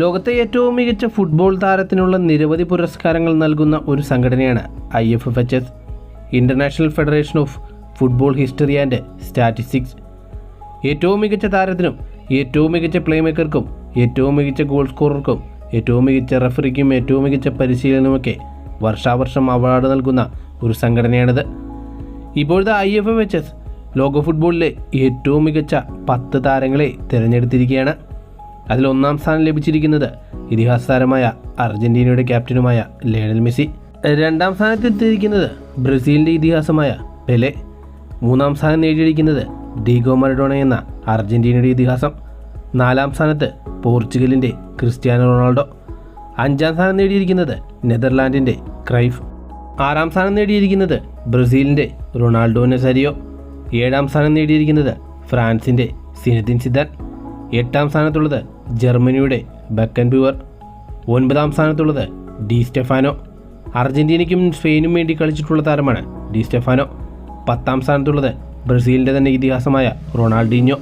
ലോകത്തെ ഏറ്റവും മികച്ച ഫുട്ബോൾ താരത്തിനുള്ള നിരവധി പുരസ്കാരങ്ങൾ നൽകുന്ന ഒരു സംഘടനയാണ് IFFHS, international federation of football history and statistics. ഏറ്റവും മികച്ച താരത്തിനും ഏറ്റവും മികച്ച പ്ലേമേക്കർക്കും ഏറ്റവും മികച്ച ഗോൾ സ്കോറർക്കും ഏറ്റവും മികച്ച റഫറിക്കും ഏറ്റവും മികച്ച പരിശീലനവുമൊക്കെ വർഷാവർഷം അവാർഡ് നൽകുന്ന ഒരു സംഘടനയാണിത്. ഇപ്പോഴത്തെ IFFHS ലോക ഫുട്ബോളിലെ ഏറ്റവും മികച്ച 10 താരങ്ങളെ തിരഞ്ഞെടുത്തിരിക്കുകയാണ്. അതിൽ ഒന്നാം സ്ഥാനം ലഭിച്ചിരിക്കുന്നത് ഇതിഹാസ താരമായ അർജന്റീനയുടെ ക്യാപ്റ്റനുമായ ലയണൽ മെസ്സി. രണ്ടാം സ്ഥാനത്തെത്തിയിരിക്കുന്നത് ബ്രസീലിൻ്റെ ഇതിഹാസമായ പെലെ. മൂന്നാം സ്ഥാനം നേടിയിരിക്കുന്നത് ഡീഗോ മറഡോണ എന്ന അർജന്റീനയുടെ ഇതിഹാസം. നാലാം സ്ഥാനത്ത് പോർച്ചുഗലിൻ്റെ ക്രിസ്ത്യാനോ റൊണാൾഡോ. അഞ്ചാം സ്ഥാനം നേടിയിരിക്കുന്നത് നെതർലാൻഡിൻ്റെ ക്രൈഫ്. ആറാം സ്ഥാനം നേടിയിരിക്കുന്നത് ബ്രസീലിൻ്റെ റൊണാൾഡോ നസാരിയോ. ഏഴാം സ്ഥാനം നേടിയിരിക്കുന്നത് ഫ്രാൻസിൻ്റെ സിനദിൻ സിദാൻ. എട്ടാം സ്ഥാനത്തുള്ളത് ജർമ്മനിയുടെ ബെക്കൻബൂവർ. ഒൻപതാം സ്ഥാനത്തുള്ളത് ഡി സ്റ്റെഫാനോ. അർജന്റീനയ്ക്കും സ്പെയിനും വേണ്ടി കളിച്ചിട്ടുള്ള താരമാണ് ഡി സ്റ്റെഫാനോ. 10ാം സ്ഥാനത്തുള്ളത് ബ്രസീലിൻ്റെ തന്നെ ഇതിഹാസമായ റൊണാൾഡീഞ്ഞോ.